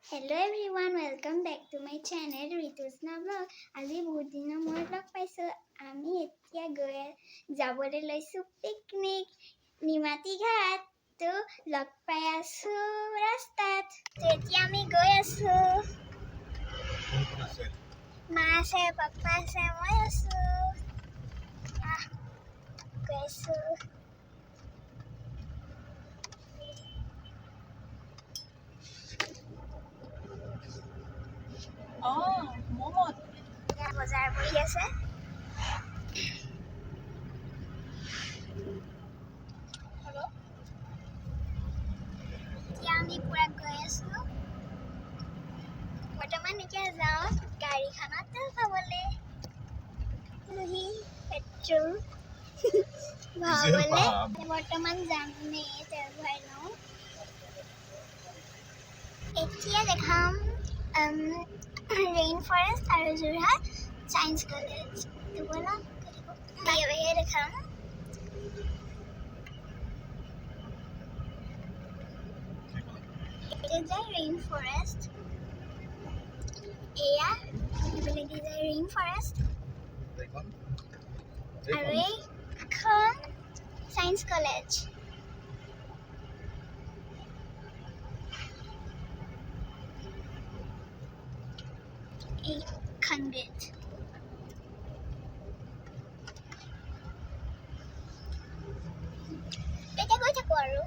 Hello everyone, welcome back to my channel Ritusna Vlog. আজি বহুত দিনৰ মূৰত লগ পাইছো। আমি এতিয়া যাবলৈ লৈছো পিকনিক নিমাতী ঘাট। তো লগ পাই আছো ৰাস্তাত। তো এতিয়া আমি গৈ আছো। মা আছে, পাপা আছে, মই আছো। গৈ আছো। মমত বজাৰ বহি আছে। এতিয়া আমি পুৰা গৈ আছো। বৰ্তমান এতিয়া যাওঁ গাড়ীখনত তেল খাবলৈ। পেট্ৰল ভৰাবলৈ বৰ্তমান যামেই, তেল ভৰাই লওঁ। এতিয়া দেখাম ৰেইন ফৰেষ্ট আৰু যোৰহাট চায়েন্স কলেজ। বাহিৰে দেখাম। এটা যায় ৰেইন ফৰেষ্ট, এয়া এইবিলাকে যায় ৰেইন ফৰেষ্ট, আৰু এইখন চায়েন্স কলেজ। এইখন গেট। এতিয়া গৈ থাকো আৰু।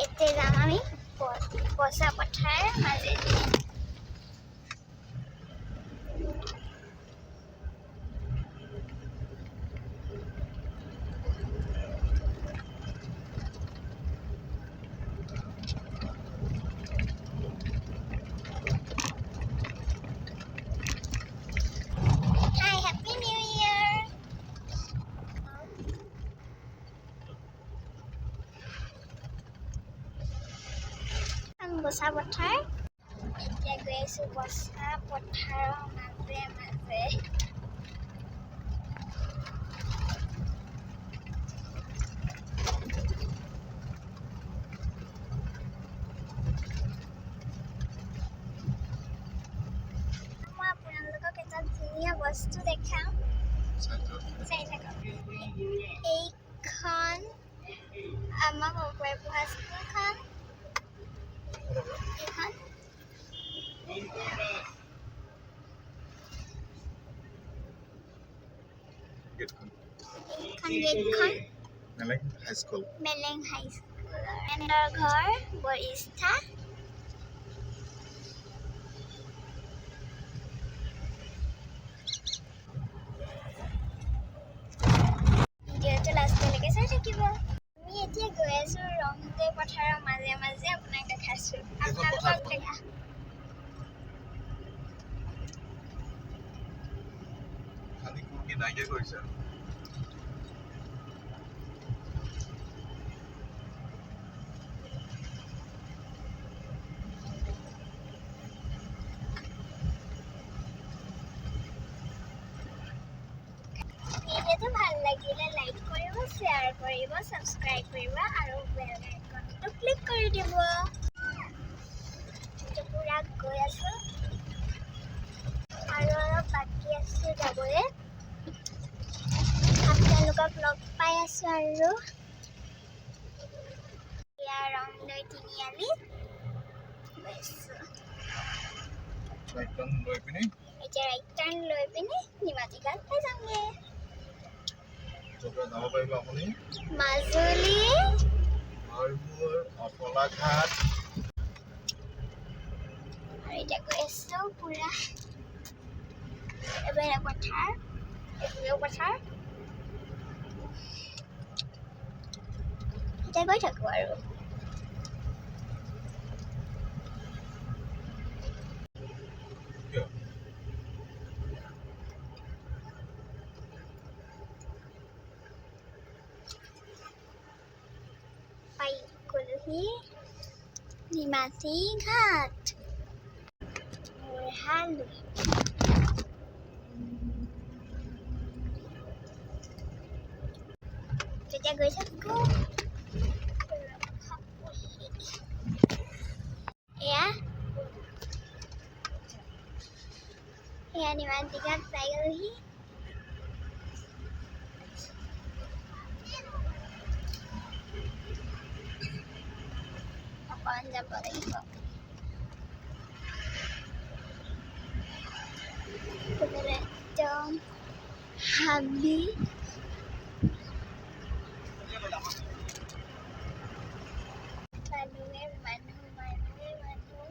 এতিয়া যাম আমি বচা পথাৰ মাজেদি। Hi, Happy New Year! বচা পথাৰ। এতিয়া গৈ আছো বচা পথাৰৰ মাজে মাজে। মই আপোনালোকক এটা ধুনীয়া বস্তু দেখাম, চাই থাকক। এইখন আমাৰ সৰুৰে পঢ়া স্কুলখন। এইখন গেটখন মেলেং হাইস্কুলৰ ঘৰ বৰিষ্ঠা। ভিডিঅ'টো লাষ্টলৈকে চাই থাকিব। আমি এতিয়া গৈ আছো ৰংদৈ পথাৰৰ মাজে মাজে, আপোনাক দেখাইছো। আপোনালোকক দেখা ভিডিঅ'টো ভাল লাগিলে লাইক কৰিব, শ্বেয়াৰ কৰিব, ছাবস্ক্ৰাইব কৰিব আৰু বেল আইকনটো ক্লিক কৰি দিব। পুৰা গৈ আছো আৰু অলপ বাকী আছে যাবলৈ। আপোনালোকক লগ পাই আছো আৰু এয়া ৰংদৈ তিনিআলি গৈছো। এতিয়া ৰাইট টাৰ্ণ লৈ পিনে নিমাতী ঘাট পাই যামগে। মাজুলী ঘাট। আৰু এতিয়া গৈ আছো পুৰা এবাৰ পথাৰ, এইফালেও পথাৰ। এতিয়া গৈ থাকো আৰু। পাই গ'লোহি নিমাতী ঘাট। তেতিয়া গৈ থাকো। এয়া নিমাতী ঘাট পাই গ'লোহি। অকণ যাব লাগিব। একদম হাবি মানুহে মানুহ মানুহে মানুহ।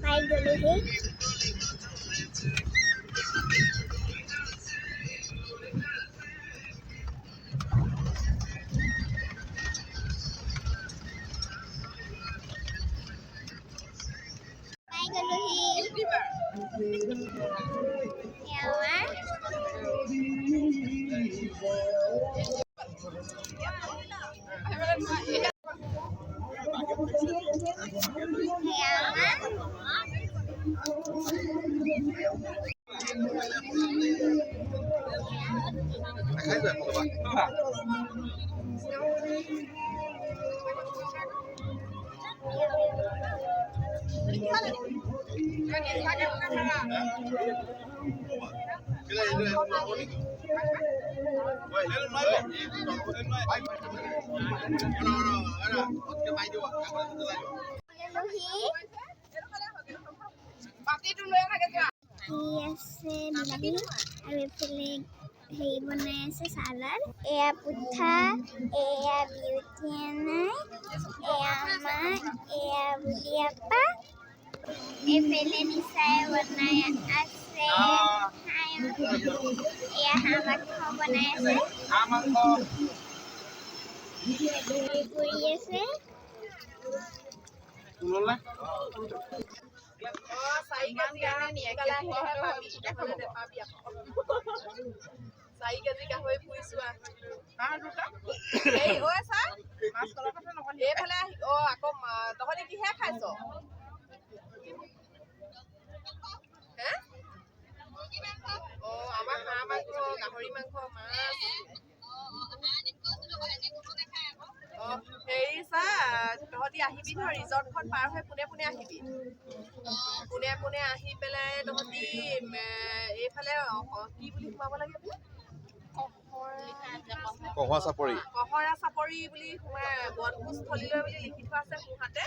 পাই গ'লোহি। পাই গ'লোহি। আছে বিলাহী আৰু এইফালে হেৰি বনাই আছে চালাড। এয়া পুঠা, এয়া বিউটিয়ানাই, এয়া মা, এয়া বুলিয়াপা, এইফালে নিচাই বনাই আছে। এয়া হাঁহ মাংস বনাই আছে। কৰি আছে। তহঁতি কিহে খাইছ? আমাৰ হাঁহ মাংস, গাহৰি মাংস, মাছ। হেৰি চা, তহঁতি আহিবি নহয় ৰিজৰ্টখন পাৰ হৈ পোনে পোনে আহিবি। পোনে পোনে আহি পেলাই তহঁতি এইফালে কি বুলি সোমাব লাগে বোলে? কহৰা চাপৰি বুলি সোমাই বনভোজস্থলীলৈ বুলি লিখি থোৱা আছে সোঁহাতে।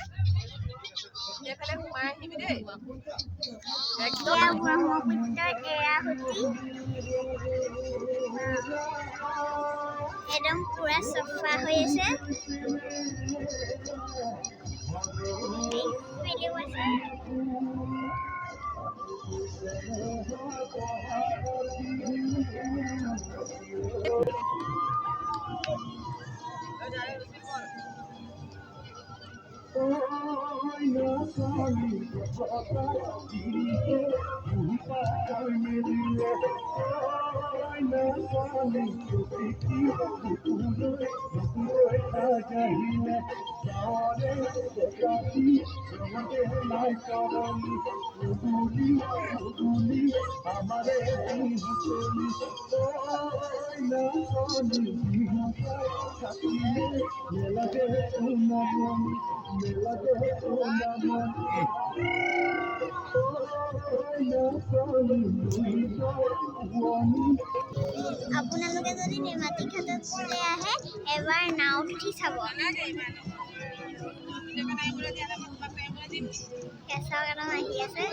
সেইফালে সোমাই আহিবি দেই। এয়া ব্ৰহ্মপুত্ৰৰ এৰাসুতি। একদম পুৰা চফা হৈ আছে। আপোনালোকে যদি নিমাতী ঘাটলৈ আহে এবাৰ নাওত উঠি চাব। কেঁচা একদম আহি আছে।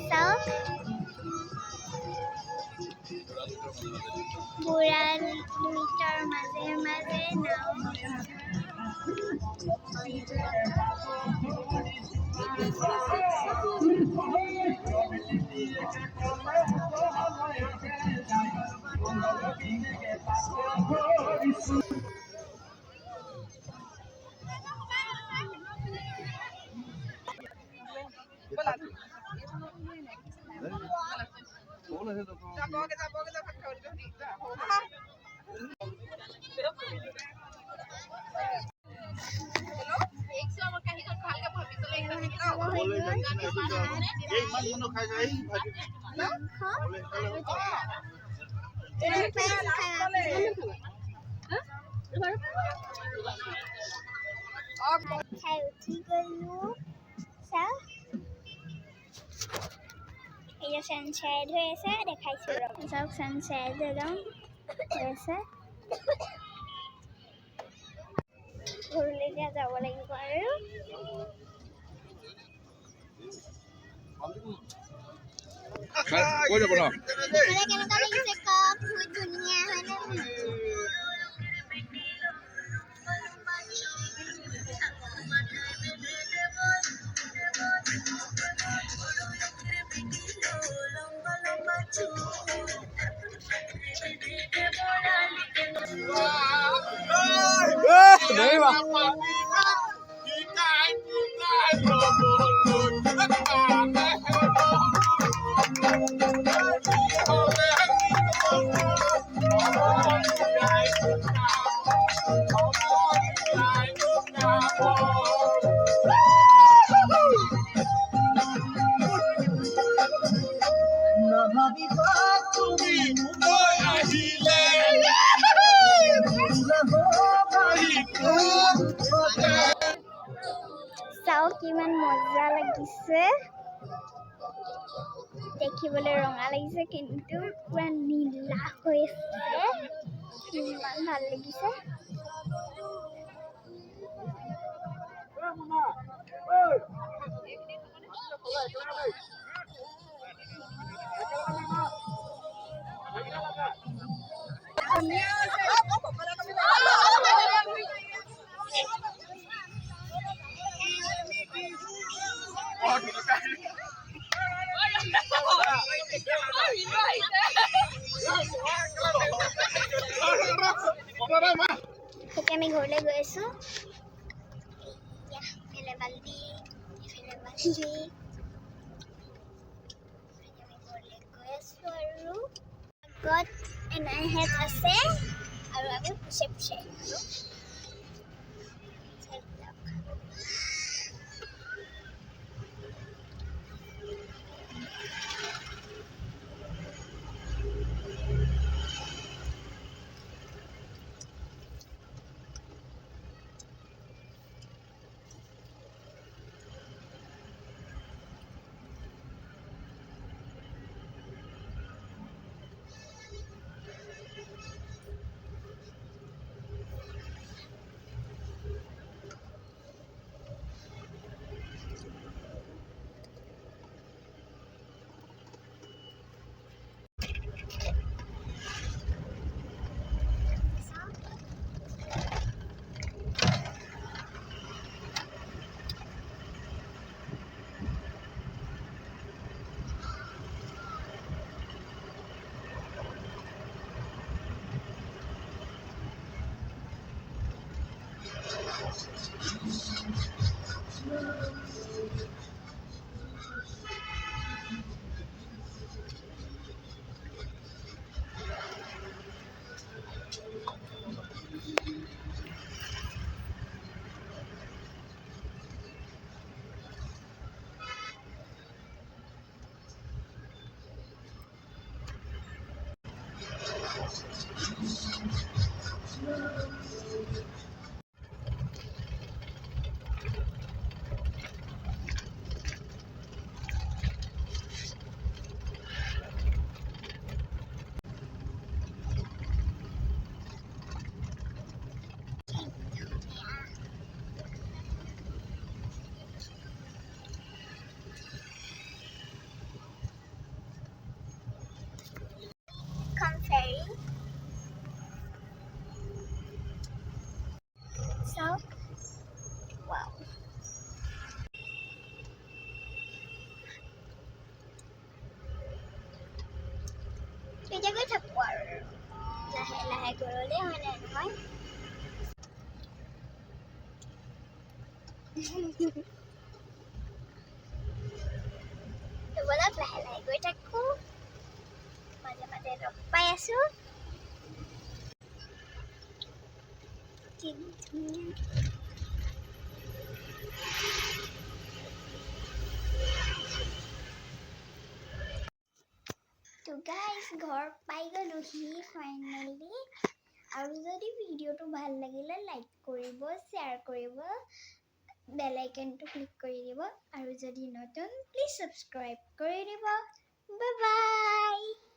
চাওক বুঢ়া দুইটাৰ মাজে মাজে নাও খাই উঠি গলো চাওক এতিয়া ছানশ্বাইড হৈ আছে দেখাইছোঁ ৰ'ব চাওক ছানশ্বাইড একদম হৈ আছে ঘৰলৈ এতিয়া যাব লাগিব আৰু কেনেকুৱা লাগিছে কওক বহুত ধুনীয়া হয়নে চাওক কিমান মজা লাগিছে দেখিবলৈ ৰঙা লাগিছে কিন্তু পুৰা নীলা হৈ আছে ইমান ভাল লাগিছে এতিয়া আমি ঘৰলৈ গৈ আছোঁ এফালে বাল্টি এফালে বাল্টি আমি ঘৰলৈ গৈ আছোঁ আৰু আগত এনাইহেঁত আছে আৰু আমি পুছে পুছে আহিছোঁ গৈ থাকোঁ আৰু লাহে লাহে গ'লে হয় নে নহয় ব'লক লাহে লাহে গৈ থাকোঁ মাজে মাজে লগ পাই আছোঁ কি ধুনীয়া তো গাইজ ঘৰ পাই গ'লোহি ফাইনেলি আৰু যদি ভিডিঅ'টো ভাল লাগিলে লাইক কৰিব শ্বেয়াৰ কৰিব বেল আইকনটো ক্লিক কৰি দিব আৰু যদি নতুন প্লিজ ছাবস্ক্ৰাইব কৰি দিব বাই বাই